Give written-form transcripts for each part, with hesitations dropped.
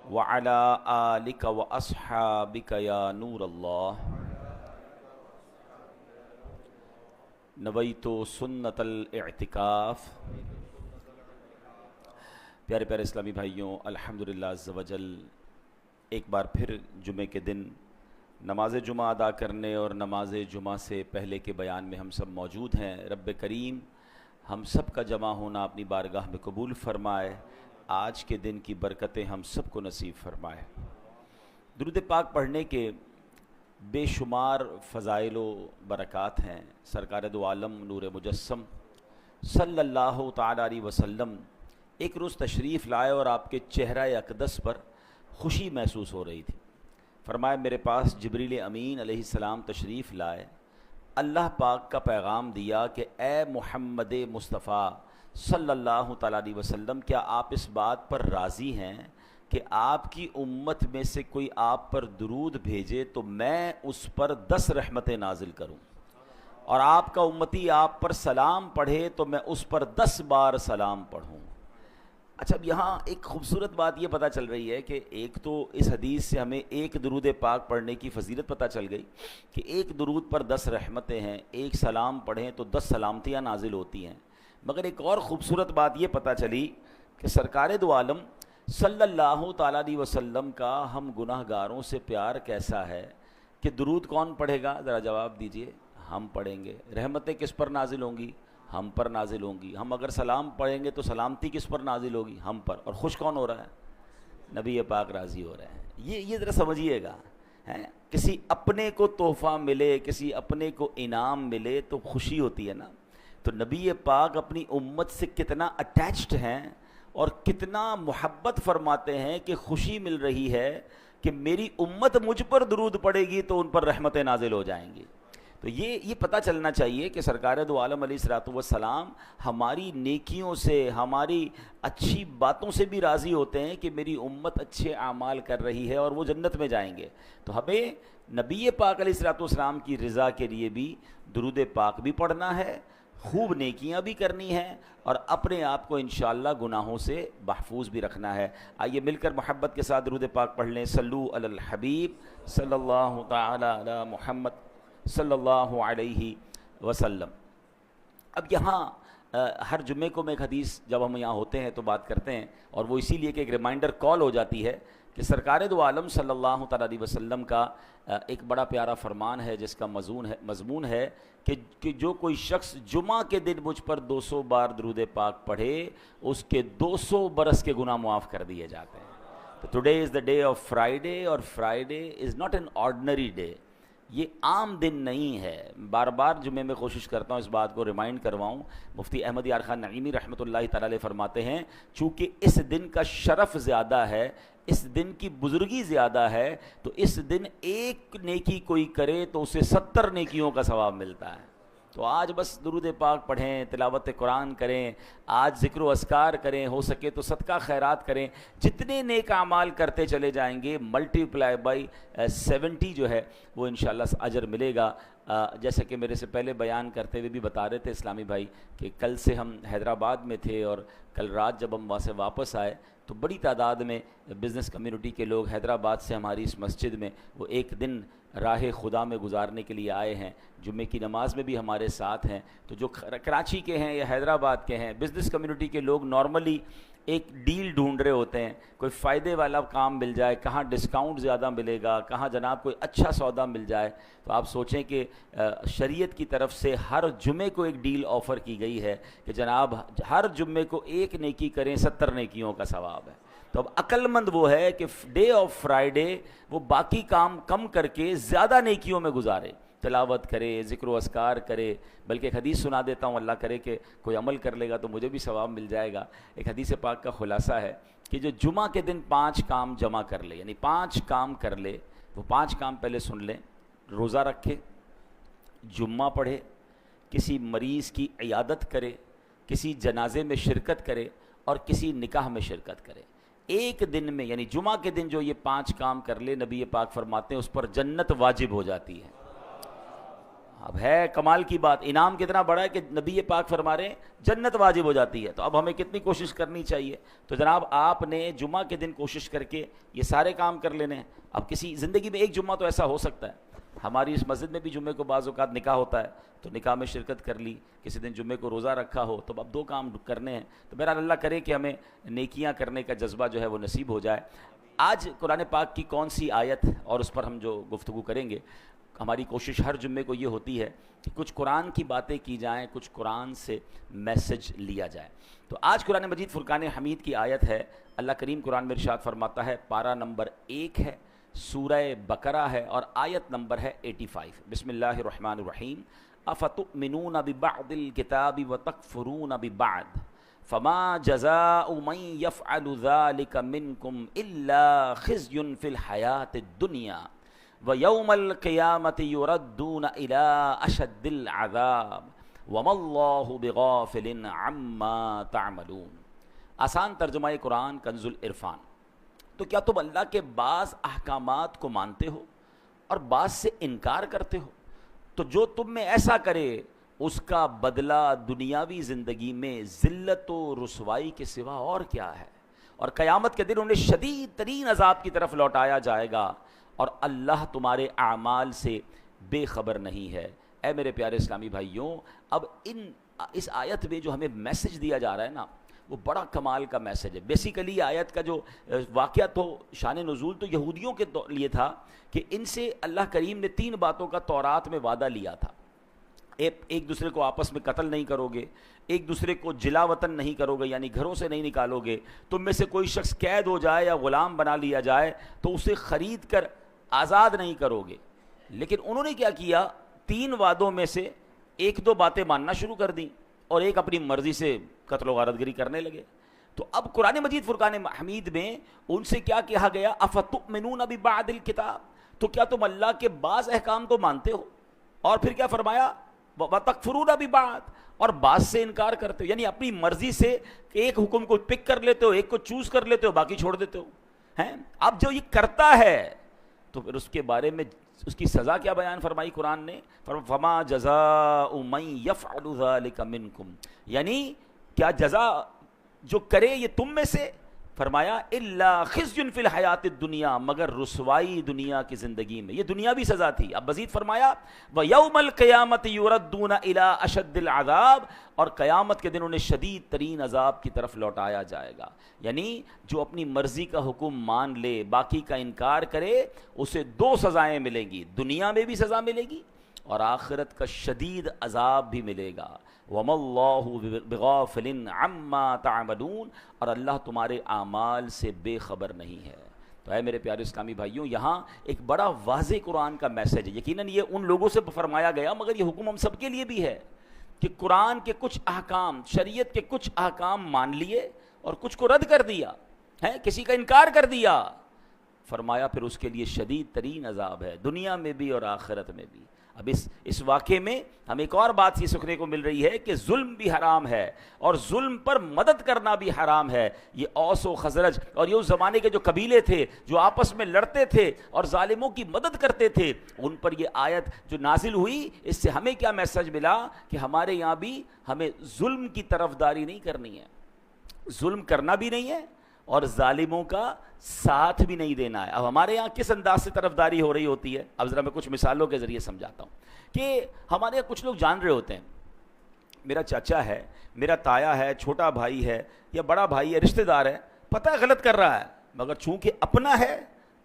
وعلى آلك وأصحابك يا نور الله نویت سنت الاعتکاف۔ پیارے پیارے اسلامی بھائیوں، الحمدللہ عز و جل ایک بار پھر جمعے کے دن نماز جمعہ ادا کرنے اور نماز جمعہ سے پہلے کے بیان میں ہم سب موجود ہیں۔ رب کریم ہم سب کا جمع ہونا اپنی بارگاہ میں قبول فرمائے، آج کے دن کی برکتیں ہم سب کو نصیب فرمائے۔ درود پاک پڑھنے کے بے شمار فضائل و برکات ہیں۔ سرکار دو عالم نور مجسم صلی اللہ تعالی علیہ وسلم ایک روز تشریف لائے اور آپ کے چہرہ اقدس پر خوشی محسوس ہو رہی تھی۔ فرمایا میرے پاس جبریل امین علیہ السلام تشریف لائے، اللہ پاک کا پیغام دیا کہ اے محمد مصطفیٰ صلی اللہ تعالیٰ علیہ وسلم، کیا آپ اس بات پر راضی ہیں کہ آپ کی امت میں سے کوئی آپ پر درود بھیجے تو میں اس پر 10 رحمتیں نازل کروں، اور آپ کا امتی آپ پر سلام پڑھے تو میں اس پر 10 بار سلام پڑھوں۔ اچھا، اب یہاں ایک خوبصورت بات یہ پتہ چل رہی ہے کہ ایک تو اس حدیث سے ہمیں ایک درود پاک پڑھنے کی فضیلت پتہ چل گئی کہ ایک درود پر 10 رحمتیں ہیں، ایک سلام پڑھیں تو 10 سلامتیاں نازل ہوتی ہیں۔ مگر ایک اور خوبصورت بات یہ پتہ چلی کہ سرکار دو عالم صلی اللہ تعالیٰ علیہ وسلم کا ہم گناہ گاروں سے پیار کیسا ہے کہ درود کون پڑھے گا؟ ذرا جواب دیجئے۔ ہم پڑھیں گے۔ رحمتیں کس پر نازل ہوں گی؟ ہم پر نازل ہوں گی۔ ہم اگر سلام پڑھیں گے تو سلامتی کس پر نازل ہوگی؟ ہم پر۔ اور خوش کون ہو رہا ہے؟ نبی پاک راضی ہو رہے ہیں۔ یہ ذرا سمجھیے گا، کسی اپنے کو تحفہ ملے، کسی اپنے کو انعام ملے تو خوشی ہوتی ہے نا۔ تو نبی پاک اپنی امت سے کتنا اٹیچڈ ہیں اور کتنا محبت فرماتے ہیں کہ خوشی مل رہی ہے کہ میری امت مجھ پر درود پڑے گی تو ان پر رحمتیں نازل ہو جائیں گی۔ تو یہ پتہ چلنا چاہیے کہ سرکار دو عالم علیہ الصلوۃ والسلام ہماری نیکیوں سے، ہماری اچھی باتوں سے بھی راضی ہوتے ہیں کہ میری امت اچھے اعمال کر رہی ہے اور وہ جنت میں جائیں گے۔ تو ہمیں نبی پاک علیہ الصلوۃ والسلام کی رضا کے لیے بھی درود پاک بھی پڑھنا ہے، خوب نیکیاں بھی کرنی ہیں، اور اپنے آپ کو انشاءاللہ گناہوں سے محفوظ بھی رکھنا ہے۔ آئیے مل کر محبت کے ساتھ درود پاک پڑھ لیں۔ صلو علی الحبیب صلی اللہ تعالی علی محمد صلی اللہ علیہ وسلم۔ اب یہاں ہر جمعے کو میں ایک حدیث جب ہم یہاں ہوتے ہیں تو بات کرتے ہیں، اور وہ اسی لیے کہ ایک ریمائنڈر کال ہو جاتی ہے کہ سرکار دو عالم صلی اللہ تعالیٰ علیہ وسلم کا ایک بڑا پیارا فرمان ہے جس کا مضمون ہے کہ جو کوئی شخص جمعہ کے دن مجھ پر 200 بار درود پاک پڑھے اس کے 200 برس کے گناہ معاف کر دیے جاتے ہیں۔ تو today is the day of Friday, اور Friday is not an ordinary day, یہ عام دن نہیں ہے۔ بار بار جمعے میں کوشش کرتا ہوں اس بات کو ریمائنڈ کرواؤں۔ مفتی احمد یار خان نعیمی رحمۃ اللہ تعالی علیہ فرماتے ہیں چونکہ اس دن کا شرف زیادہ ہے، اس دن کی بزرگی زیادہ ہے، تو اس دن ایک نیکی کوئی کرے تو اسے 70 نیکیوں کا ثواب ملتا ہے۔ تو آج بس درود پاک پڑھیں، تلاوت قرآن کریں، آج ذکر و اذکار کریں، ہو سکے تو صدقہ خیرات کریں۔ جتنے نیک اعمال کرتے چلے جائیں گے ملٹی پلائی بائی 70 جو ہے وہ انشاءاللہ اجر ملے گا۔ جیسا کہ میرے سے پہلے بیان کرتے ہوئے بھی بتا رہے تھے اسلامی بھائی کہ کل سے ہم حیدرآباد میں تھے، اور کل رات جب ہم وہاں سے واپس آئے تو بڑی تعداد میں بزنس کمیونٹی کے لوگ حیدرآباد سے ہماری اس مسجد میں وہ ایک دن راہ خدا میں گزارنے کے لیے آئے ہیں۔ جمعے کی نماز میں بھی ہمارے ساتھ ہیں۔ تو جو کراچی کے ہیں یا حیدرآباد کے ہیں، بزنس کمیونٹی کے لوگ نارملی ایک ڈیل ڈھونڈ رہے ہوتے ہیں، کوئی فائدے والا کام مل جائے، کہاں ڈسکاؤنٹ زیادہ ملے گا، کہاں جناب کوئی اچھا سودا مل جائے۔ تو آپ سوچیں کہ شریعت کی طرف سے ہر جمعے کو ایک ڈیل آفر کی گئی ہے کہ جناب ہر جمعے کو ایک نیکی کریں، 70 نیکیوں کا ثواب ہے۔ تو اب عقل مند وہ ہے کہ ڈے آف فرائیڈے وہ باقی کام کم کر کے زیادہ نیکیوں میں گزارے، تلاوت کرے، ذکر و اذکار کرے۔ بلکہ ایک حدیث سنا دیتا ہوں، اللہ کرے کہ کوئی عمل کر لے گا تو مجھے بھی ثواب مل جائے گا۔ ایک حدیث پاک کا خلاصہ ہے کہ جو جمعہ کے دن 5 کام جمع کر لے، یعنی 5 کام کر لے، وہ 5 کام پہلے سن لیں۔ روزہ رکھے، جمعہ پڑھے، کسی مریض کی عیادت کرے، کسی جنازے میں شرکت کرے، اور کسی نکاح میں شرکت کرے۔ ایک دن میں، یعنی جمعہ کے دن جو یہ 5 کام کر لے، نبی پاک فرماتے ہیں اس پر جنت واجب ہو جاتی ہے۔ اب ہے کمال کی بات، انعام کتنا بڑا ہے کہ نبی پاک فرما رہے ہیں جنت واجب ہو جاتی ہے، تو اب ہمیں کتنی کوشش کرنی چاہیے. تو جناب آپ نے جمعہ کے دن کوشش کر کے یہ سارے کام کر لینے ہیں. اب کسی زندگی میں ایک جمعہ تو ایسا ہو سکتا ہے، ہماری اس مسجد میں بھی جمعے کو بعض اوقات نکاح ہوتا ہے تو نکاح میں شرکت کر لی، کسی دن جمعے کو روزہ رکھا ہو، تو اب 2 کام کرنے ہیں. تو بہرحال اللہ کرے کہ ہمیں نیکیاں کرنے کا جذبہ جو ہے وہ نصیب ہو جائے. آج قرآن پاک کی کون سی آیت اور اس پر ہم جو گفتگو کریں گے، ہماری کوشش ہر جمعے کو یہ ہوتی ہے کہ کچھ قرآن کی باتیں کی جائیں، کچھ قرآن سے میسج لیا جائے. تو آج قرآن مجید فرقان حمید کی آیت ہے. اللہ کریم قرآن میں ارشاد فرماتا ہے، پارہ نمبر 1 ہے، سورہ بقرہ ہے اور آیت نمبر ہے 85. بسم اللہ الرحمن الرحیم. افتؤمنون ببعض الکتاب وتکفرون ببعض فما جزاء من يفعل ذلك منكم الا خزي في الحياة الدنيا وَيَوْمَ الْقِيَامَةِ يُرَدُّونَ إِلَىٰ أَشَدِّ الْعَذَابِ وَمَا اللَّهُ بِغَافِلٍ عَمَّا تَعْمَلُونَ. آسان ترجمہ قرآن کنز العرفان. تو کیا تم اللہ کے بعض احکامات کو مانتے ہو اور بعض سے انکار کرتے ہو؟ تو جو تم میں ایسا کرے اس کا بدلہ دنیاوی زندگی میں ذلت و رسوائی کے سوا اور کیا ہے، اور قیامت کے دن انہیں شدید ترین عذاب کی طرف لوٹایا جائے گا، اور اللہ تمہارے اعمال سے بے خبر نہیں ہے. اے میرے پیارے اسلامی بھائیوں، اب اس آیت میں جو ہمیں میسج دیا جا رہا ہے نا، وہ بڑا کمال کا میسج ہے. بیسیکلی آیت کا جو واقعہ تو شان نزول تو یہودیوں کے لیے تھا کہ ان سے اللہ کریم نے 3 باتوں کا تورات میں وعدہ لیا تھا. ایک دوسرے کو آپس میں قتل نہیں کرو گے، ایک دوسرے کو جلا وطن نہیں کرو گے، یعنی گھروں سے نہیں نکالو گے، تم میں سے کوئی شخص قید ہو جائے یا غلام بنا لیا جائے تو اسے خرید کر آزاد نہیں کرو گے. لیکن انہوں نے کیا کیا، 3 وعدوں میں سے 1-2 باتیں ماننا شروع کر دیں اور ایک اپنی مرضی سے قتل و غارت گری کرنے لگے. تو اب قرآن مجید فرقان حمید میں ان سے کیا کہا گیا، افتؤمنون ببعض الکتاب، تو کیا تم اللہ کے بعض احکام کو مانتے ہو، اور پھر کیا فرمایا، وتکفرون ببعض، اور بعض سے انکار کرتے ہو، یعنی اپنی مرضی سے ایک حکم کو پک کر لیتے ہو، ایک کو چوز کر لیتے ہو، باقی چھوڑ دیتے ہو ہیں. اب جو یہ کرتا ہے تو پھر اس کے بارے میں اس کی سزا کیا بیان فرمائی قرآن نے، فما جزاء من يفعل ذلك منکم، یعنی کیا جزا جو کرے یہ تم میں سے، فرمایا الا خزي في الحیات الدنیا، مگر رسوائی دنیا کی زندگی میں. یہ دنیاوی سزا تھی. اب مزید فرمایا وَيَوْمَ الْقِيَامَةِ يُرَدُّونَ إِلَىٰ أَشَدِّ الْعَذَابِ، اور قیامت کے دن انہیں شدید ترین عذاب کی طرف لوٹایا جائے گا. یعنی جو اپنی مرضی کا حکم مان لے، باقی کا انکار کرے، اسے 2 سزائیں ملیں گی، دنیا میں بھی سزا ملے گی اور آخرت کا شدید عذاب بھی ملے گا. وَمَا اللَّهُ بِغَافِلٍ عَمَّا تَعْمَلُونَ، اور اللہ تمہارے اعمال سے بے خبر نہیں ہے. تو اے میرے پیارے اسلامی بھائیوں، یہاں ایک بڑا واضح قرآن کا میسج ہے. یقیناً یہ ان لوگوں سے فرمایا گیا، مگر یہ حکم ہم سب کے لیے بھی ہے کہ قرآن کے کچھ احکام، شریعت کے کچھ احکام مان لیے اور کچھ کو رد کر دیا ہے، کسی کا انکار کر دیا. فرمایا پھر اس کے لیے شدید ترین عذاب ہے، دنیا میں بھی اور آخرت میں بھی. اب اس واقعے میں ہمیں ایک اور بات یہ سیکھنے کو مل رہی ہے کہ ظلم بھی حرام ہے اور ظلم پر مدد کرنا بھی حرام ہے. یہ اوس و خزرج اور یہ اس زمانے کے جو قبیلے تھے جو آپس میں لڑتے تھے اور ظالموں کی مدد کرتے تھے، ان پر یہ آیت جو نازل ہوئی، اس سے ہمیں کیا میسج ملا کہ ہمارے یہاں بھی ہمیں ظلم کی طرفداری نہیں کرنی ہے، ظلم کرنا بھی نہیں ہے اور ظالموں کا ساتھ بھی نہیں دینا ہے. اب ہمارے یہاں کس انداز سے طرفداری ہو رہی ہوتی ہے، اب ذرا میں کچھ مثالوں کے ذریعے سمجھاتا ہوں کہ ہمارے یہاں کچھ لوگ جان رہے ہوتے ہیں، میرا چاچا ہے، میرا تایا ہے، چھوٹا بھائی ہے یا بڑا بھائی ہے، رشتہ دار ہے، پتہ ہے غلط کر رہا ہے، مگر چونکہ اپنا ہے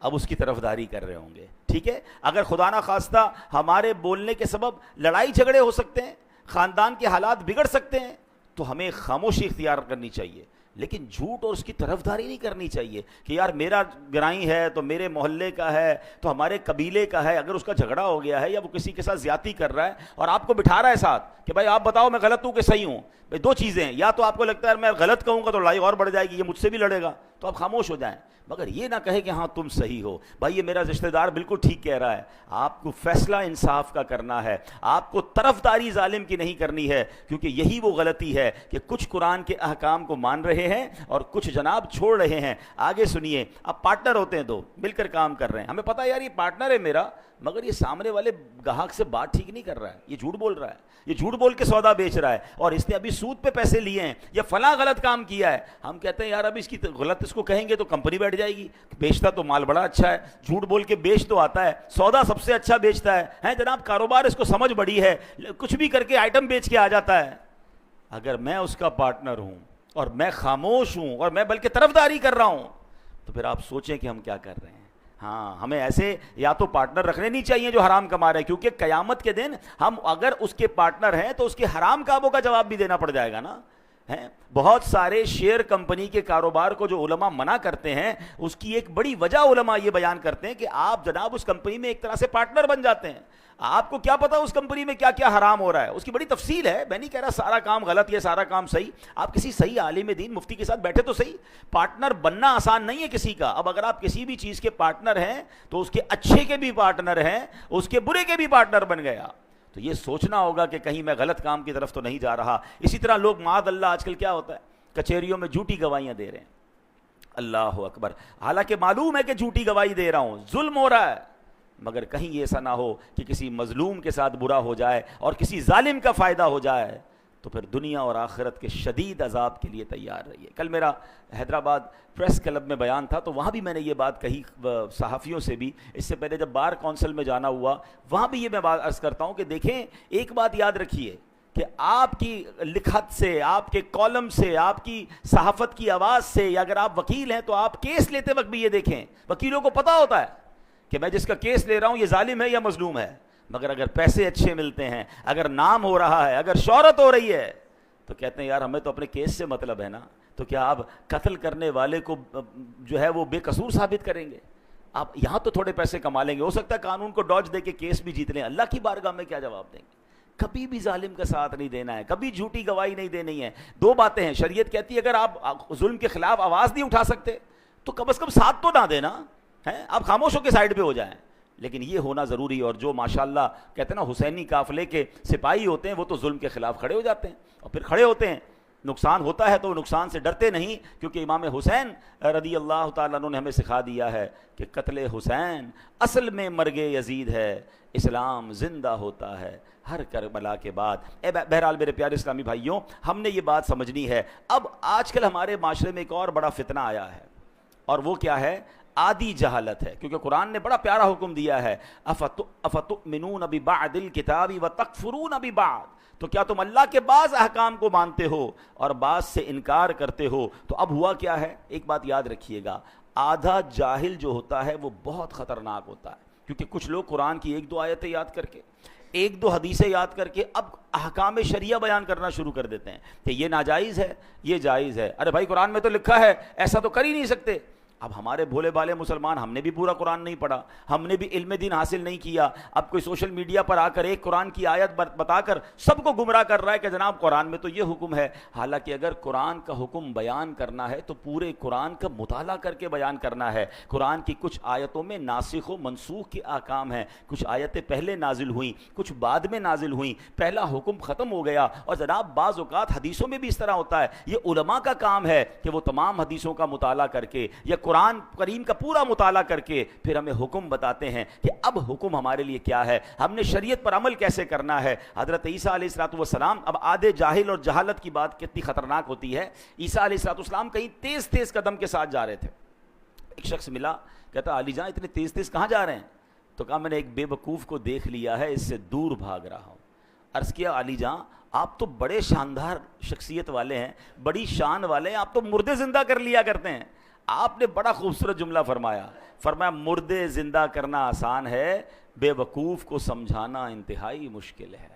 اب اس کی طرفداری کر رہے ہوں گے. ٹھیک ہے، اگر خدا نہ خواستہ ہمارے بولنے کے سبب لڑائی جھگڑے ہو سکتے ہیں، خاندان کے حالات بگڑ سکتے ہیں، تو ہمیں خاموشی اختیار کرنی چاہیے، لیکن جھوٹ اور اس کی طرفداری نہیں کرنی چاہیے کہ یار میرا گرائی ہے تو میرے محلے کا ہے تو ہمارے قبیلے کا ہے، اگر اس کا جھگڑا ہو گیا ہے یا وہ کسی کے ساتھ زیادتی کر رہا ہے اور آپ کو بٹھا رہا ہے ساتھ کہ بھائی آپ بتاؤ میں غلط ہوں کہ صحیح ہوں. بھائی 2 چیزیں ہیں، یا تو آپ کو لگتا ہے میں غلط کہوں گا تو لڑائی اور بڑھ جائے گی، یہ مجھ سے بھی لڑے گا، تو آپ خاموش ہو جائیں. مگر یہ نہ کہے کہ ہاں تم صحیح ہو. بھائی یہ میرا رشتہ دار بالکل ٹھیک کہہ رہا ہے. آپ کو فیصلہ انصاف کا کرنا ہے, آپ کو طرفداری ظالم کی نہیں کرنی ہے, کیونکہ یہی وہ غلطی ہے کہ کچھ قرآن کے احکام کو مان رہے ہیں اور کچھ جناب چھوڑ رہے ہیں. آگے سنیے, اب پارٹنر ہوتے ہیں دو, مل کر کام کر رہے ہیں, ہمیں پتہ ہے یار یہ پارٹنر ہے میرا, مگر یہ سامنے والے گاہک سے بات ٹھیک نہیں کر رہا ہے, یہ جھوٹ بول رہا ہے, یہ جھوٹ بول کے سودا بیچ رہا ہے, اور اس نے ابھی سود پہ پیسے لیے ہیں, یا فلاں غلط کام کیا ہے. ہم کہتے ہیں یار اب اس کی غلط اس کو کہیں گے تو کمپنی بیٹھ جائے گی. بیچتا تو مال بڑا اچھا ہے, جھوٹ بول کے بیچ تو آتا ہے, سودا سب سے اچھا بیچتا ہے جناب, کاروبار اس کو سمجھ بڑی ہے, کچھ بھی کر کے آئٹم بیچ کے آ جاتا ہے. اگر میں اس کا پارٹنر ہوں اور میں خاموش ہوں اور میں بلکہ طرفداری کر رہا ہوں, تو پھر آپ سوچیں کہ ہم کیا کر رہے ہیں. ہاں, ہمیں ایسے یا تو پارٹنر رکھنے نہیں چاہیے جو حرام کما رہے ہیں, کیونکہ قیامت کے دن ہم اگر اس کے پارٹنر ہیں تو اس کے حرام کاموں کا جواب بھی دینا پڑ جائے گا نا. بہت سارے شیئر کمپنی کے کاروبار کو جو علماء منع کرتے ہیں, اس کی ایک بڑی وجہ علماء یہ بیان کرتے ہیں کہ آپ جناب اس کمپنی میں ایک طرح سے پارٹنر بن جاتے ہیں. آپ کو کیا پتا اس کمپنی میں کیا کیا حرام ہو رہا ہے, اس کی بڑی تفصیل ہے. میں نہیں کہہ رہا سارا کام غلط یا سارا کام صحیح, آپ کسی صحیح عالم دین مفتی کے ساتھ بیٹھے تو صحیح. پارٹنر بننا آسان نہیں ہے کسی کا. اب اگر آپ کسی بھی چیز کے پارٹنر ہیں تو اس کے اچھے کے بھی پارٹنر ہیں, اس کے برے کے بھی پارٹنر بن گیا. تو یہ سوچنا ہوگا کہ کہیں میں غلط کام کی طرف تو نہیں جا رہا. اسی طرح لوگ معاذ اللہ آج کل کیا ہوتا ہے, کچہریوں میں جھوٹی گواہیاں دے رہے ہیں. اللہ اکبر, حالانکہ معلوم ہے کہ جھوٹی گواہی دے رہا ہوں, ظلم ہو رہا ہے, مگر کہیں یہ ایسا نہ ہو کہ کسی مظلوم کے ساتھ برا ہو جائے اور کسی ظالم کا فائدہ ہو جائے, تو پھر دنیا اور آخرت کے شدید عذاب کے لیے تیار رہیے. کل میرا حیدرآباد پریس کلب میں بیان تھا, تو وہاں بھی میں نے یہ بات کہی صحافیوں سے بھی. اس سے پہلے جب بار کونسل میں جانا ہوا, وہاں بھی یہ میں بات عرض کرتا ہوں کہ دیکھیں, ایک بات یاد رکھیے کہ آپ کی لکھت سے, آپ کے کالم سے, آپ کی صحافت کی آواز سے, یا اگر آپ وکیل ہیں تو آپ کیس لیتے وقت بھی یہ دیکھیں, وکیلوں کو پتہ ہوتا ہے کہ میں جس کا کیس لے رہا ہوں یہ ظالم ہے یا مظلوم ہے. مگر اگر پیسے اچھے ملتے ہیں, اگر نام ہو رہا ہے, اگر شہرت ہو رہی ہے, تو کہتے ہیں یار ہمیں تو اپنے کیس سے مطلب ہے نا. تو کیا آپ قتل کرنے والے کو جو ہے وہ بے قصور ثابت کریں گے؟ آپ یہاں تو تھوڑے پیسے کما لیں گے, ہو سکتا ہے قانون کو ڈاج دے کے کیس بھی جیت لیں, اللہ کی بارگاہ میں کیا جواب دیں گے؟ کبھی بھی ظالم کا ساتھ نہیں دینا ہے, کبھی جھوٹی گواہی نہیں دینی ہے. دو باتیں ہیں, شریعت کہتی ہے اگر آپ ظلم کے خلاف آواز نہیں اٹھا سکتے تو کم از کم ساتھ تو نہ دینا ہے, آپ خاموش ہو کے سائڈ پہ ہو جائیں. لیکن یہ ہونا ضروری, اور جو ماشاءاللہ کہتے ہیں نا حسینی قافلے کے سپاہی ہوتے ہیں, وہ تو ظلم کے خلاف کھڑے ہو جاتے ہیں, اور پھر کھڑے ہوتے ہیں. نقصان ہوتا ہے تو وہ نقصان سے ڈرتے نہیں, کیونکہ امام حسین رضی اللہ تعالیٰ عنہ نے ہمیں سکھا دیا ہے کہ قتل حسین اصل میں مرگ یزید ہے, اسلام زندہ ہوتا ہے ہر کربلا کے بعد. بہرحال میرے پیارے اسلامی بھائیوں, ہم نے یہ بات سمجھنی ہے. اب آج کل ہمارے معاشرے میں ایک اور بڑا فتنہ آیا ہے, اور وہ کیا ہے؟ آدھی جہالت ہے. کیونکہ قرآن نے بڑا پیارا حکم دیا ہے, افتؤمنون ببعض الکتاب وتکفرون ببعض, تو کیا تم اللہ کے بعض احکام کو مانتے ہو اور بعض سے انکار کرتے ہو؟ تو اب ہوا کیا ہے, ایک بات یاد رکھیے گا, آدھا جاہل جو ہوتا ہے وہ بہت خطرناک ہوتا ہے. کیونکہ کچھ لوگ قرآن کی ایک دو آیتیں یاد کر کے, ایک دو حدیثیں یاد کر کے اب احکام شریعہ بیان کرنا شروع کر دیتے ہیں کہ یہ ناجائز ہے, یہ جائز ہے. ارے بھائی قرآن میں تو لکھا ہے, ایسا تو کر ہی نہیں سکتے. اب ہمارے بھولے بالے مسلمان, ہم نے بھی پورا قرآن نہیں پڑھا, ہم نے بھی علم دین حاصل نہیں کیا. اب کوئی سوشل میڈیا پر آ کر ایک قرآن کی آیت بتا کر سب کو گمراہ کر رہا ہے کہ جناب قرآن میں تو یہ حکم ہے. حالانکہ اگر قرآن کا حکم بیان کرنا ہے تو پورے قرآن کا مطالعہ کر کے بیان کرنا ہے. قرآن کی کچھ آیتوں میں ناسخ و منسوخ کے احکام ہیں, کچھ آیتیں پہلے نازل ہوئیں, کچھ بعد میں نازل ہوئیں, پہلا حکم ختم ہو گیا. اور جناب بعض اوقات حدیثوں میں بھی اس طرح ہوتا ہے. یہ علماء کا کام ہے کہ وہ تمام حدیثوں کا مطالعہ کر کے یا قرآن کریم کا پورا مطالعہ کر کے پھر ہمیں حکم بتاتے ہیں کہ اب حکم ہمارے لیے کیا ہے, ہم نے شریعت پر عمل کیسے کرنا ہے. حضرت عیسیٰ علیہ الصلوۃ والسلام, اب آدھے جاہل اور جہالت کی بات کتنی خطرناک ہوتی ہے. عیسیٰ علیہ الصلوۃ والسلام کہیں تیز تیز قدم کے ساتھ جا رہے تھے. ایک شخص ملا, کہتا علی جان اتنے تیز تیز کہاں جا رہے ہیں؟ تو کہا میں نے ایک بے وقوف کو دیکھ لیا ہے, اس سے دور بھاگ رہا ہوں. عرض کیا علی جان آپ تو بڑے شاندار شخصیت والے ہیں, بڑی شان والے ہیں, آپ تو مردے زندہ کر لیا کرتے ہیں. آپ نے بڑا خوبصورت جملہ فرمایا مردے زندہ کرنا آسان ہے, بے وقوف کو سمجھانا انتہائی مشکل ہے.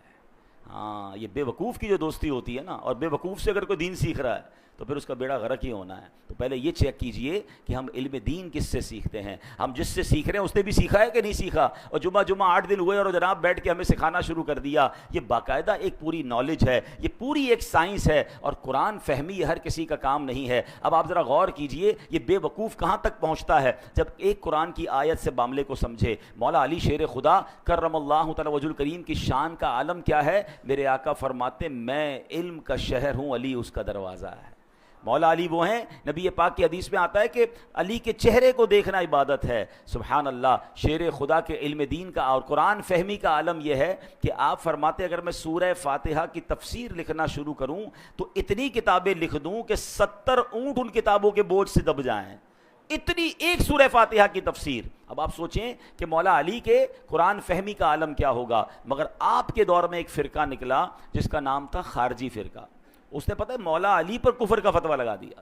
ہاں, یہ بے وقوف کی جو دوستی ہوتی ہے نا, اور بے وقوف سے اگر کوئی دین سیکھ رہا ہے تو پھر اس کا بیڑا غرق ہی ہونا ہے. تو پہلے یہ چیک کیجئے کہ ہم علم دین کس سے سیکھتے ہیں, ہم جس سے سیکھ رہے ہیں اس نے بھی سیکھا ہے کہ نہیں سیکھا. اور جمعہ 8 دن ہوئے اور جناب بیٹھ کے ہمیں سکھانا شروع کر دیا. یہ باقاعدہ ایک پوری نالج ہے, یہ پوری ایک سائنس ہے, اور قرآن فہمی ہر کسی کا کام نہیں ہے. اب آپ ذرا غور کیجئے یہ بے وقوف کہاں تک پہنچتا ہے جب ایک قرآن کی آیت سے معاملے کو سمجھے. مولا علی شیر خدا کرم اللہ تعالی وجہ الکریم کی شان کا عالم کیا ہے؟ میرے آقا فرماتے میں علم کا شہر ہوں, علی اس کا دروازہ ہے. مولا علی وہ ہیں, نبی پاک کی حدیث میں آتا ہے کہ علی کے چہرے کو دیکھنا عبادت ہے. سبحان اللہ, شیر خدا کے علم دین کا اور قرآن فہمی کا عالم یہ ہے کہ آپ فرماتے اگر میں سورہ فاتحہ کی تفسیر لکھنا شروع کروں تو اتنی کتابیں لکھ دوں کہ 70 اونٹ ان کتابوں کے بوجھ سے دب جائیں. اتنی ایک سورہ فاتحہ کی تفسیر. اب آپ سوچیں کہ مولا علی کے قرآن فہمی کا عالم کیا ہوگا. مگر آپ کے دور میں ایک فرقہ نکلا جس کا نام تھا خارجی فرقہ. اس نے پتہ ہے مولا علی پر کفر کا فتویٰ لگا دیا.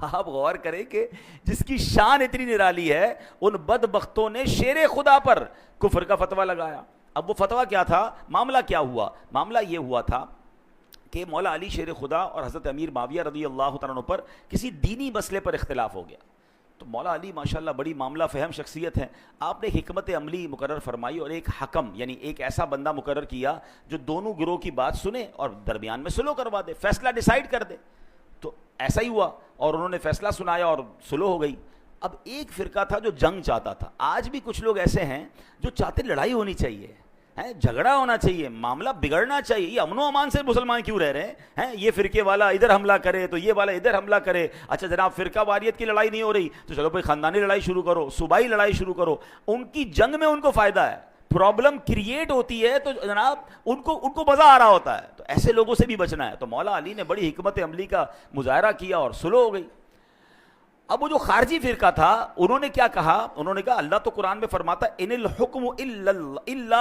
آپ غور کریں کہ جس کی شان اتنی نرالی ہے ان بدبختوں نے شیر خدا پر کفر کا فتویٰ لگایا. اب وہ فتویٰ کیا تھا؟ معاملہ کیا ہوا؟ معاملہ یہ ہوا تھا کہ مولا علی شیر خدا اور حضرت امیر معاویہ رضی اللہ تعالیٰ عنہ پر کسی دینی مسئلے پر اختلاف ہو گیا. تو مولا علی ماشاءاللہ بڑی معاملہ فہم شخصیت ہیں. آپ نے حکمت عملی مقرر فرمائی اور ایک حکم یعنی ایک ایسا بندہ مقرر کیا جو دونوں گروہ کی بات سنے اور درمیان میں صلح کروا دے, فیصلہ ڈیسائیڈ کر دے. تو ایسا ہی ہوا اور انہوں نے فیصلہ سنایا اور صلح ہو گئی. اب ایک فرقہ تھا جو جنگ چاہتا تھا. آج بھی کچھ لوگ ایسے ہیں جو چاہتے لڑائی ہونی چاہیے, جھگڑا ہونا چاہیے, معاملہ بگڑنا چاہیے. یہ امن و امان سے مسلمان کیوں رہ رہے ہیں؟ یہ فرقے والا ادھر حملہ کرے تو یہ والا ادھر حملہ کرے. اچھا جناب فرقہ واریت کی لڑائی نہیں ہو رہی تو چلو بھائی خاندانی لڑائی شروع کرو, صوبائی لڑائی شروع کرو. ان کی جنگ میں ان کو فائدہ ہے, پرابلم کریٹ ہوتی ہے تو جناب ان کو مزہ آ رہا ہوتا ہے. تو ایسے لوگوں سے بھی بچنا ہے. تو مولا علی نے بڑی حکمت عملی کا مظاہرہ کیا اور صلح ہو گئی. اب وہ جو خارجی فرقہ تھا انہوں نے کیا کہا؟ انہوں نے کہا اللہ تو قرآن میں فرماتا ان الحکم الا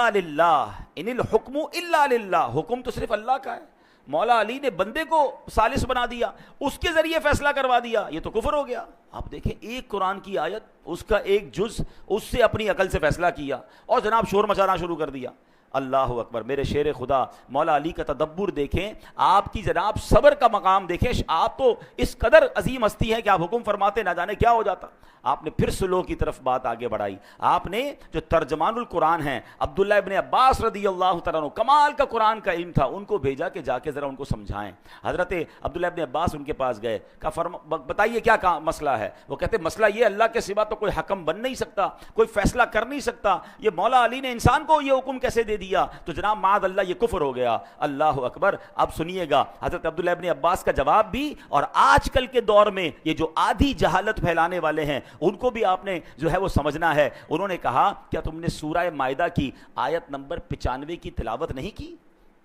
للہ, ان الحکم الا للہ, حکم تو صرف اللہ کا ہے. مولا علی نے بندے کو ثالث بنا دیا, اس کے ذریعے فیصلہ کروا دیا, یہ تو کفر ہو گیا. آپ دیکھیں ایک قرآن کی آیت, اس کا ایک جز, اس سے اپنی عقل سے فیصلہ کیا اور جناب شور مچانا شروع کر دیا. اللہ اکبر. میرے شیر خدا مولا علی کا تدبر دیکھیں, آپ کی جناب صبر کا مقام دیکھیں. آپ تو اس قدر عظیم ہستی ہیں کہ آپ حکم فرماتے نہ جانے کیا ہو جاتا. آپ نے پھر صلح کی طرف بات آگے بڑھائی. آپ نے جو ترجمان القرآن ہیں عبداللہ ابن عباس رضی اللہ تعالیٰ عنہ, کمال کا قرآن کا علم تھا, ان کو بھیجا کہ جا کے ذرا ان کو سمجھائیں. حضرت عبداللہ ابن عباس ان کے پاس گئے, کہا بتائیے کیا مسئلہ ہے. وہ کہتے مسئلہ یہ اللہ کے سوا تو کوئی حکم بن نہیں سکتا, کوئی فیصلہ کر نہیں سکتا. یہ مولا علی نے انسان کو یہ حکم کیسے دے دیا؟ تو جناب معاذ اللہ یہ کفر ہو گیا. اللہ اکبر. اب سنیے گا حضرت عبداللہ ابن عباس کا جواب بھی, اور آج کل کے دور میں یہ جو آدھی جہالت پھیلانے والے ہیں ان کو بھی آپ نے جو ہے وہ سمجھنا ہے. انہوں نے کہا کیا تم نے سورہ مائدہ کی آیت نمبر 95 کی تلاوت نہیں کی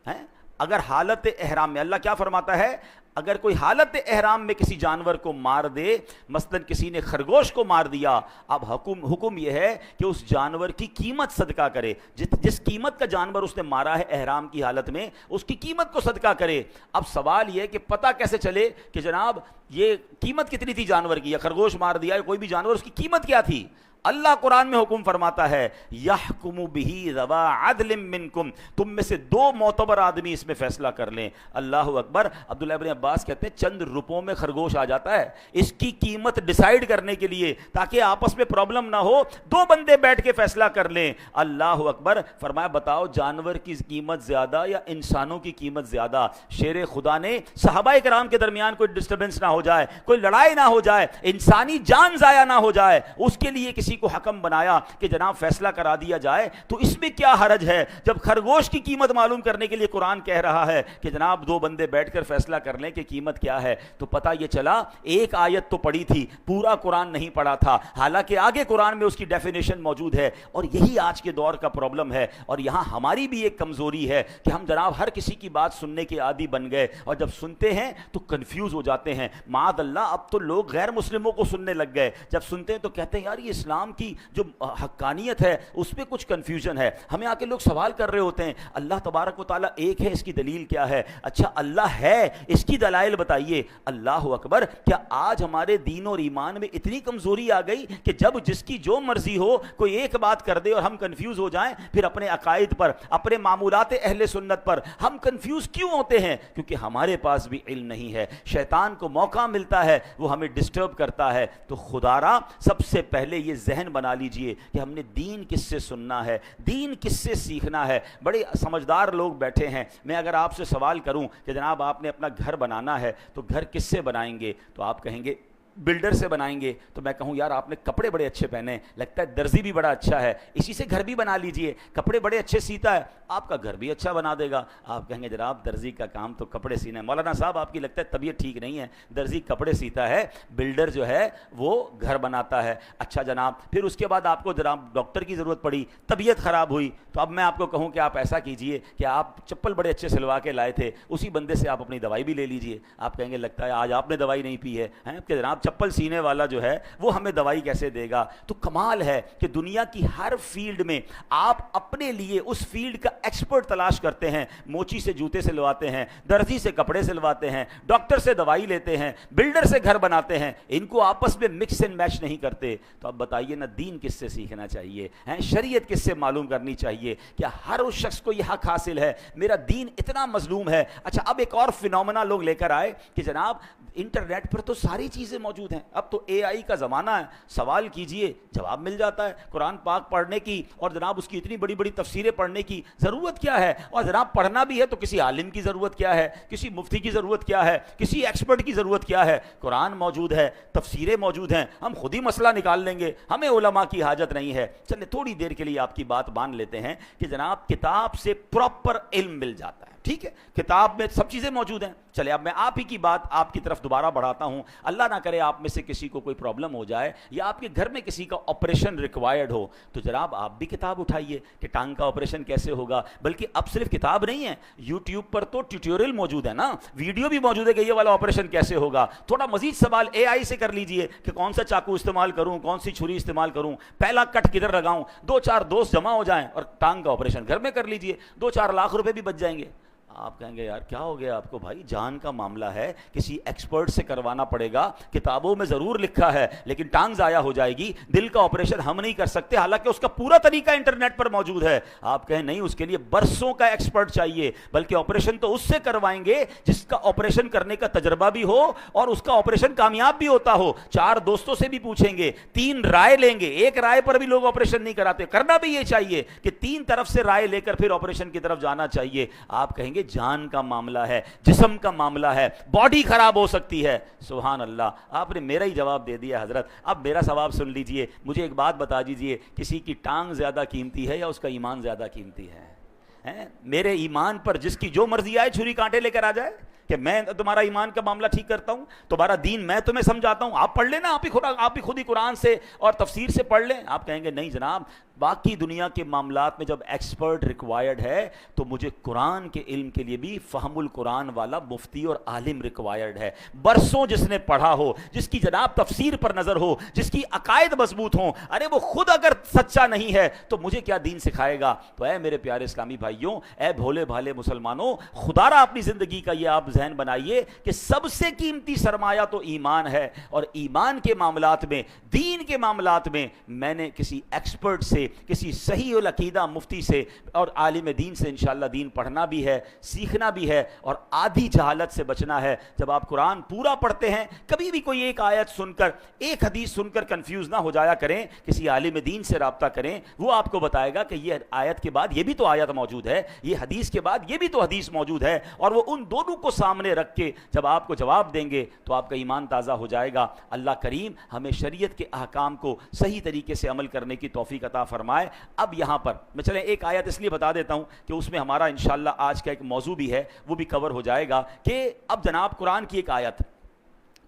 ہے؟ اگر حالت احرام میں, اللہ کیا فرماتا ہے, اگر کوئی حالت احرام میں کسی جانور کو مار دے, مثلا کسی نے خرگوش کو مار دیا, اب حکم یہ ہے کہ اس جانور کی قیمت صدقہ کرے. جس قیمت کا جانور اس نے مارا ہے احرام کی حالت میں, اس کی قیمت کو صدقہ کرے. اب سوال یہ کہ پتہ کیسے چلے کہ جناب یہ قیمت کتنی تھی جانور کی, یا خرگوش مار دیا یا کوئی بھی جانور, اس کی قیمت کیا تھی؟ اللہ قرآن میں حکم فرماتا ہے یحکم بہ ذوا عدل منکم, تم میں سے 2 معتبر آدمی اس میں فیصلہ کر لیں. اللہ اکبر. عبداللہ ابن عباس کہتے ہیں چند روپوں میں خرگوش آ جاتا ہے, اس کی قیمت ڈیسائیڈ کرنے کے لیے تاکہ آپس میں پرابلم نہ ہو 2 بندے بیٹھ کے فیصلہ کر لیں. اللہ اکبر. فرمایا بتاؤ جانور کی قیمت زیادہ یا انسانوں کی قیمت زیادہ؟ شیر خدا نے صحابہ کرام کے درمیان کوئی ڈسٹربنس نہ ہو جائے, کوئی لڑائی نہ ہو جائے, انسانی جان ضائع نہ ہو جائے, اس کے لیے کسی کو حکم بنایا کہ جناب فیصلہ کرا دیا جائے. تو اس میں کیا حرج ہے جب خرگوش کی قیمت معلوم کرنے کے لیے قرآن کہہ رہا ہے کہ جناب 2 بندے بیٹھ کر فیصلہ کر لیں کہ قیمت کیا ہے. تو پتہ یہ چلا ایک آیت تو پڑھی تھی, پورا قرآن نہیں پڑھا تھا, حالانکہ آگے قرآن میں اس کی ڈیفینیشن موجود ہے. اور یہی آج کے دور کا پرابلم ہے, اور یہاں ہماری بھی ایک کمزوری ہے کہ ہم جناب ہر کسی کی بات سننے کے عادی بن گئے, اور جب سنتے ہیں تو کنفیوز ہو جاتے ہیں. معاذ اللہ اب تو لوگ غیر مسلموں کو سننے لگ گئے, جب سنتے ہیں تو کہتے ہیں یار یہ اسلام اسلام کی جو حقانیت ہے اس پہ کچھ کنفیوژن ہے. ہمیں آ کے لوگ سوال کر رہے ہوتے ہیں اللہ تبارک و تعالیٰ ایک ہے, اس کی دلیل کیا ہے؟ اچھا اللہ ہے, اس کی دلائل بتائیے. اللہ اکبر, کیا آج ہمارے دین اور ایمان میں اتنی کمزوری آ گئی کہ جب جس کی جو مرضی ہو کوئی ایک بات کر دے اور ہم کنفیوز ہو جائیں؟ پھر اپنے عقائد پر, اپنے معمولات اہل سنت پر ہم کنفیوز کیوں ہوتے ہیں؟ کیونکہ ہمارے پاس بھی علم نہیں ہے. شیطان کو موقع ملتا ہے, وہ ہمیں ڈسٹرب کرتا ہے. تو خدا را سب سے پہلے یہ ذہن بنا لیجئے کہ ہم نے دین کس سے سننا ہے, دین کس سے سیکھنا ہے. بڑے سمجھدار لوگ بیٹھے ہیں. میں اگر آپ سے سوال کروں کہ جناب آپ نے اپنا گھر بنانا ہے تو گھر کس سے بنائیں گے, تو آپ کہیں گے بلڈر سے بنائیں گے. تو میں کہوں یار آپ نے کپڑے بڑے اچھے پہنے, لگتا ہے درزی بھی بڑا اچھا ہے, اسی سے گھر بھی بنا لیجئے. کپڑے بڑے اچھے سیتا ہے, آپ کا گھر بھی اچھا بنا دے گا. آپ کہیں گے جناب درزی کا کام تو کپڑے سینا ہے. مولانا صاحب آپ کی لگتا ہے طبیعت ٹھیک نہیں ہے, درزی کپڑے سیتا ہے, بلڈر جو ہے وہ گھر بناتا ہے. اچھا جناب, پھر اس کے بعد آپ کو جناب ڈاکٹر کی ضرورت پڑی, طبیعت خراب ہوئی, تو اب میں آپ کو کہوں کہ آپ ایسا کیجئے کہ آپ چپل بڑے اچھے سلوا کے لائے تھے, اسی بندے سے آپ اپنی دوائی بھی لے لیجئے. آپ کہیں گے لگتا ہے آج آپ نے دوائی نہیں پی ہے کہ جناب چپل سینے والا جو ہے وہ ہمیں دوائی کیسے دے گا. تو کمال ہے کہ دنیا کی ہر فیلڈ میں آپ اپنے لیے اس فیلڈ کا ایکسپرٹ تلاش کرتے ہیں. موچی سے جوتے سلواتے ہیں, درزی سے کپڑے سلواتے ہیں, ڈاکٹر سے دوائی لیتے ہیں, بلڈر سے گھر بناتے ہیں. ان کو آپس میں مکس اینڈ میچ نہیں کرتے. تو اب بتائیے نا دین کس سے سیکھنا چاہیے, شریعت کس سے معلوم کرنی چاہیے؟ کیا ہر اس شخص کو یہ حق حاصل ہے؟ میرا دین اتنا مظلوم ہے. اچھا اب ایک اور فینومینا لوگ لے کر آئے کہ جناب انٹرنیٹ پر تو ساری چیزیں موجود ہیں, اب تو اے آئی کا زمانہ ہے, سوال کیجئے جواب مل جاتا ہے. قرآن پاک پڑھنے کی اور جناب اس کی اتنی بڑی بڑی تفسیریں پڑھنے کی ضرورت کیا ہے؟ اور جناب پڑھنا بھی ہے تو کسی عالم کی ضرورت کیا ہے, کسی مفتی کی ضرورت کیا ہے, کسی ایکسپرٹ کی ضرورت کیا ہے؟ قرآن موجود ہے, تفسیریں موجود ہیں, ہم خود ہی مسئلہ نکال لیں گے, ہمیں علماء کی حاجت نہیں ہے. چلے تھوڑی دیر کے لیے آپ کی بات مان لیتے ہیں کہ جناب کتاب سے پراپر علم مل جاتا ہے. ٹھیک ہے, کتاب میں سب چیزیں موجود ہیں. چلے اب میں آپ ہی کی بات آپ کی طرف دوبارہ بڑھاتا ہوں. اللہ نہ کرے آپ میں سے کسی کو کوئی پرابلم ہو جائے یا آپ کے گھر میں کسی کا آپریشن ریکوائرڈ ہو, تو جناب آپ بھی کتاب اٹھائیے کہ ٹانگ کا آپریشن کیسے ہوگا. بلکہ اب صرف کتاب نہیں ہے, یوٹیوب پر تو ٹیوٹوریل موجود ہے نا, ویڈیو بھی موجود ہے کہ یہ والا آپریشن کیسے ہوگا. تھوڑا مزید سوال اے آئی سے کر لیجئے کہ کون سا چاقو استعمال کروں, کون سی چھری استعمال کروں, پہلا کٹ کدھر لگاؤں. 2-4 دوست جمع ہو جائیں اور ٹانگ کا آپریشن گھر میں کر لیجئے, 2-4 لاکھ روپے بھی بچ جائیں گے. آپ کہیں گے یار کیا ہو گیا آپ کو؟ بھائی جان کا معاملہ ہے, کسی ایکسپرٹ سے کروانا پڑے گا. کتابوں میں ضرور لکھا ہے لیکن ٹانگ ضائع ہو جائے گی. دل کا آپریشن ہم نہیں کر سکتے, حالانکہ اس کا پورا طریقہ انٹرنیٹ پر موجود ہے. آپ کہیں نہیں, اس کے لیے برسوں کا ایکسپرٹ چاہیے. بلکہ آپریشن تو اس سے کروائیں گے جس کا آپریشن کرنے کا تجربہ بھی ہو اور اس کا آپریشن کامیاب بھی ہوتا ہو. 4 دوستوں سے بھی پوچھیں گے, 3 رائے لیں گے. ایک رائے پر بھی لوگ آپریشن نہیں کراتے. کرنا بھی یہ چاہیے کہ 3 طرف سے رائے لے کر پھر آپریشن کی طرف جانا چاہیے. آپ کہیں گے جان کا معاملہ ہے, جسم کا معاملہ ہے, باڈی خراب ہو سکتی ہے. سبحان اللہ, آپ نے میرا ہی جواب دے دیا حضرت. اب میرا ثواب سن لیجئے, مجھے ایک بات بتا دیجئے, کسی کی ٹانگ زیادہ قیمتی ہے یا اس کا ایمان زیادہ قیمتی ہے؟ میرے ایمان پر جس کی جو مرضی آئے چھری کانٹے لے کر آ جائے کہ میں تمہارا ایمان کا معاملہ ٹھیک کرتا ہوں, تمہارا دین میں تمہیں سمجھاتا ہوں, آپ پڑھ لینا, آپ ہی خود ہی قرآن سے اور تفسیر سے پڑھ لیں. آپ کہیں گے نہیں جناب, باقی دنیا کے معاملات میں جب ایکسپرٹ ریکوائرڈ ہے تو مجھے قرآن کے علم کے لیے بھی فہم القرآن والا مفتی اور عالم ریکوائرڈ ہے. برسوں جس نے پڑھا ہو, جس کی جناب تفسیر پر نظر ہو, جس کی عقائد مضبوط ہوں. ارے وہ خود اگر سچا نہیں ہے تو مجھے کیا دین سکھائے گا؟ تو اے میرے پیارے اسلامی بھائیوں, اے بھولے بھالے مسلمانوں, خدا را اپنی زندگی کا یہ آپ ذہن بنائیے کہ سب سے قیمتی سرمایہ تو ایمان ہے. اور ایمان کے معاملات میں, دین کے معاملات میں میں نے کسی ایکسپرٹ سے, کسی صحیح العقیدہ مفتی سے اور عالم دین سے انشاءاللہ دین پڑھنا بھی ہے, سیکھنا بھی ہے, اور آدھی جہالت سے بچنا ہے. جب آپ قرآن پورا پڑھتے ہیں, کبھی بھی کوئی ایک آیت سن کر, ایک حدیث سن کر کنفیوز نہ ہو جایا کریں. کسی عالم دین سے رابطہ کریں, وہ آپ کو بتائے گا کہ یہ آیت کے بعد یہ بھی تو آیت موجود ہے, یہ حدیث کے بعد یہ بھی تو حدیث موجود ہے. اور وہ ان دونوں کو سامنے رکھ کے جب آپ کو جواب دیں گے تو آپ کا ایمان تازہ ہو جائے گا. اللہ کریم ہمیں شریعت کے احکام کو صحیح طریقے سے عمل کرنے کی توفیق عطا فرمائے. اب یہاں پر میں چلیں ایک آیت اس لیے بتا دیتا ہوں کہ اس میں ہمارا انشاءاللہ آج کا ایک موضوع بھی ہے, وہ بھی کور ہو جائے گا. کہ اب جناب قرآن کی ایک آیت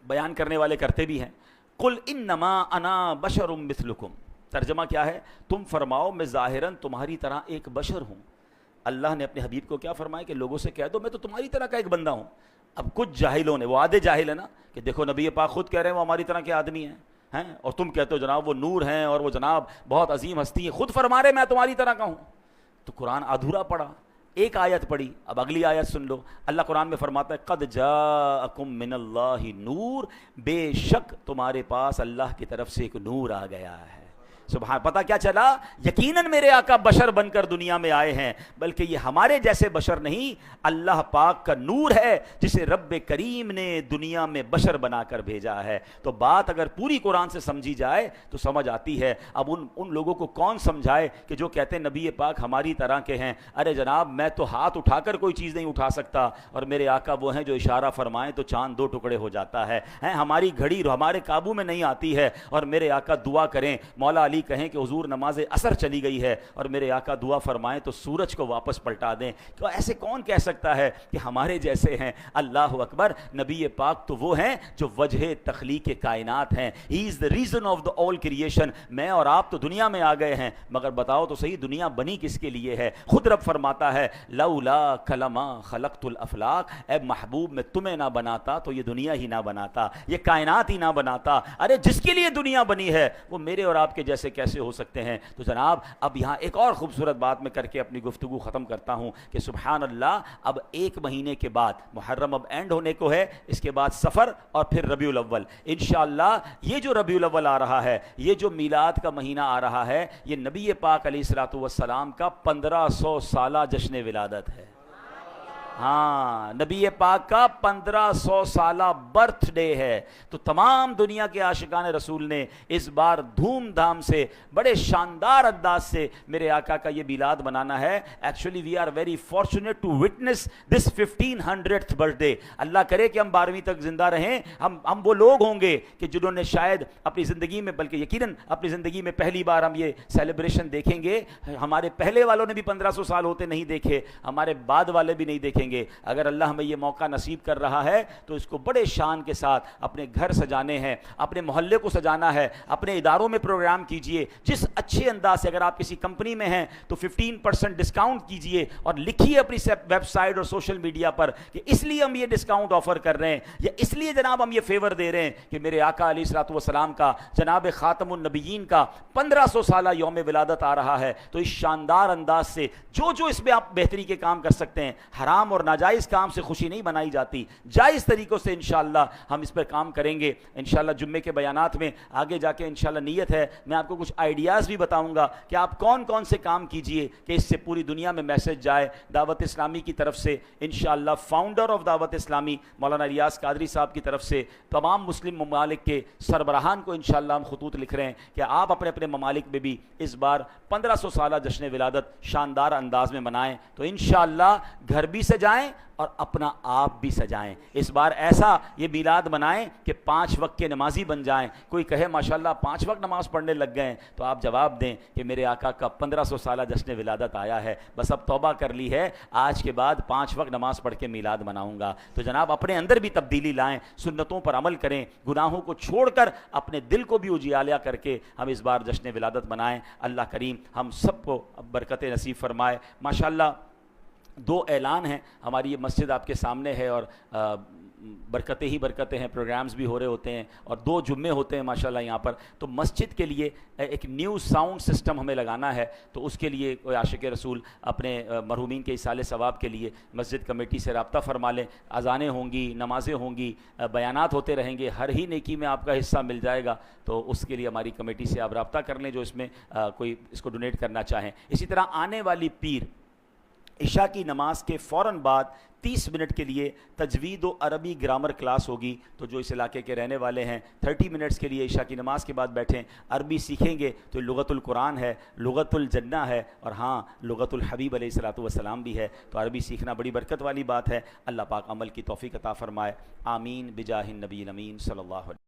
بیان کرنے والے کرتے بھی ہیں, قل انما انا بشر مثلکم. ترجمہ کیا ہے؟ تم فرماؤ میں ظاہراً تمہاری طرح ایک بشر ہوں. اللہ نے اپنے حبیب کو کیا فرمایا کہ لوگوں سے کہہ دو میں تو تمہاری طرح کا ایک بندہ ہوں. اب کچھ جاہلوں نے, وہ آدھے جاہل ہے نا, کہ دیکھو نبی پاک خود کہہ رہے ہیں وہ ہماری طرح کے آدمی ہیں, ہیں، اور تم کہتے ہو جناب وہ نور ہیں اور وہ جناب بہت عظیم ہستی ہیں، خود فرما رہے میں تمہاری طرح کا ہوں. تو قرآن ادھورا پڑا. ایک آیت پڑھی، اب اگلی آیت سن لو. اللہ قرآن میں فرماتا ہے قد جاءکم من اللہ نور، بے شک تمہارے پاس اللہ کی طرف سے ایک نور آ گیا ہے. سبحان، پتہ کیا چلا؟ یقیناً میرے آقا بشر بن کر دنیا میں آئے ہیں، بلکہ یہ ہمارے جیسے بشر نہیں، اللہ پاک کا نور ہے جسے رب کریم نے دنیا میں بشر بنا کر بھیجا ہے. تو بات اگر پوری قرآن سے سمجھی جائے تو سمجھ آتی ہے. اب ان لوگوں کو کون سمجھائے کہ جو کہتے ہیں نبی پاک ہماری طرح کے ہیں. ارے جناب میں تو ہاتھ اٹھا کر کوئی چیز نہیں اٹھا سکتا، اور میرے آقا وہ ہیں جو اشارہ فرمائیں تو چاند دو ٹکڑے ہو جاتا ہے. ہماری گھڑی ہمارے قابو میں نہیں آتی ہے، اور میرے آقا دعا کریں، مولا علی کہیں کہ حضور نماز عصر چلی گئی ہے، اور میرے آقا دعا فرمائیں تو سورج کو واپس پلٹا دیں. تو ایسے کون کہہ سکتا ہے کہ ہمارے جیسے ہیں؟ اللہ اکبر. نبی پاک تو وہ ہیں جو وجہ تخلیق کائنات ہیں. ہی از the reason of the all creation. میں اور آپ تو دنیا میں آ گئے ہیں، مگر بتاؤ تو صحیح دنیا بنی کس کے لیے ہے؟ خود رب فرماتا ہے لولا کلمہ خلقت الافلاق، اے محبوب میں تمہیں نہ بناتا تو یہ دنیا ہی نہ بناتا، یہ کائنات ہی نہ بناتا. ارے جس کے لیے دنیا بنی ہے وہ میرے اور آپ کے جیسے کیسے ہو سکتے ہیں؟ تو جناب اب یہاں ایک اور خوبصورت بات میں کر کے اپنی گفتگو ختم کرتا ہوں کہ سبحان اللہ، اب ایک مہینے کے بعد محرم اب اینڈ ہونے کو ہے، اس کے بعد سفر اور پھر ربیع الاول. انشاءاللہ یہ جو ربیع الاول آ رہا ہے، یہ جو میلاد کا مہینہ آ رہا ہے، یہ نبی پاک علیہ الصلوۃ والسلام کا 1500 سالہ جشن ولادت ہے. ہاں، نبی پاک کا 1500 سالہ برتھ ڈے ہے. تو تمام دنیا کے عاشقان رسول نے اس بار دھوم دھام سے بڑے شاندار انداز سے میرے آقا کا یہ میلاد منانا ہے. Actually we are very fortunate to witness this 1500th birthday. اللہ کرے کہ ہم 12ویں تک زندہ رہیں. ہم وہ لوگ ہوں گے کہ جنہوں نے شاید اپنی زندگی میں، بلکہ یقیناً اپنی زندگی میں پہلی بار ہم یہ سیلیبریشن دیکھیں گے. ہمارے پہلے والوں نے بھی 1500 سال ہوتے نہیں دیکھے، ہمارے بعد والے بھی نہیں دیکھیں گے. اگر اللہ ہمیں یہ موقع نصیب کر رہا ہے تو اس کو بڑے شان کے ساتھ اپنے گھر سجانے ہیں، اپنے محلے کو سجانا ہے، اپنے اداروں میں پروگرام کیجئے. جس اچھے انداز سے، اگر آپ کسی کمپنی میں ہیں تو 15% ڈسکاؤنٹ کیجئے اور لکھیے اپنی ویب سائٹ اور سوشل میڈیا پر کہ اس لیے ہم یہ ڈسکاؤنٹ آفر کر رہے ہیں، یا اس لیے جناب ہم یہ فیور دے رہے ہیں کہ میرے آقا علیہ الصلوۃ والسلام کا، جناب خاتم النبیین کا 1500 سالہ یوم ولادت آ رہا ہے. تو اس شاندار انداز سے جو اس میں آپ بہتری کے کام کر سکتے ہیں، حرام اور ناجائز کام سے خوشی نہیں بنائی جاتی، جائز طریقوں سے انشاءاللہ ہم اس پر کام کریں گے. انشاءاللہ جمعے کے بیانات میں آگے جا کے انشاءاللہ نیت ہے میں آپ کو کچھ آئیڈیاز بھی بتاؤں گا کہ آپ کون کون سے کام کیجئے کہ اس سے پوری دنیا میں میسج جائے. دعوت اسلامی کی طرف سے انشاءاللہ فاؤنڈر آف دعوت اسلامی مولانا ریاض قادری صاحب کی طرف سے تمام مسلم ممالک کے سربراہان کو انشاءاللہ ہم خطوط لکھ رہے ہیں کہ آپ اپنے اپنے ممالک میں بھی اس بار 1500 سالہ جشن ولادت شاندار انداز میں منائیں. تو انشاءاللہ گھر بھی سجائیں اور اپنا آپ بھی سجائیں. اس بار ایسا یہ میلاد منائیں کہ 5 وقت کے نمازی بن جائیں. کوئی کہے ماشاءاللہ 5 وقت نماز پڑھنے لگ گئے ہیں، تو آپ جواب دیں کہ میرے آقا کا 1500 سالہ جشن ولادت آیا ہے، بس اب توبہ کر لی ہے، آج کے بعد 5 وقت نماز پڑھ کے میلاد مناؤں گا. تو جناب اپنے اندر بھی تبدیلی لائیں، سنتوں پر عمل کریں، گناہوں کو چھوڑ کر اپنے دل کو بھی اجیالا کر کے ہم اس بار جشن ولادت منائیں. اللہ کریم ہم سب کو برکت نصیب فرمائے. ماشاءاللہ 2 اعلان ہیں. ہماری یہ مسجد آپ کے سامنے ہے اور برکتیں ہی برکتیں ہیں، پروگرامز بھی ہو رہے ہوتے ہیں اور 2 جمعے ہوتے ہیں ماشاءاللہ یہاں پر. تو مسجد کے لیے ایک نیو ساؤنڈ سسٹم ہمیں لگانا ہے. تو اس کے لیے کوئی عاشق رسول اپنے مرحومین کے ایصال ثواب کے لیے مسجد کمیٹی سے رابطہ فرما لیں. اذانیں ہوں گی، نمازیں ہوں گی، بیانات ہوتے رہیں گے، ہر ہی نیکی میں آپ کا حصہ مل جائے گا. تو اس کے لیے ہماری کمیٹی سے آپ رابطہ کر لیں جو اس میں کوئی اس کو ڈونیٹ کرنا چاہیں. اسی طرح آنے والی پیر عشاء کی نماز کے فوراً بعد 30 منٹ کے لیے تجوید و عربی گرامر کلاس ہوگی. تو جو اس علاقے کے رہنے والے ہیں 30 منٹس کے لیے عشاء کی نماز کے بعد بیٹھیں، عربی سیکھیں گے. تو لغت القرآن ہے، لغت الجنہ ہے، اور ہاں لغت الحبیب علیہ الصلوۃ والسلام بھی ہے. تو عربی سیکھنا بڑی برکت والی بات ہے. اللہ پاک عمل کی توفیق عطا فرمائے. آمین بجاہ النبی الامین صلی اللہ علیہ وسلم.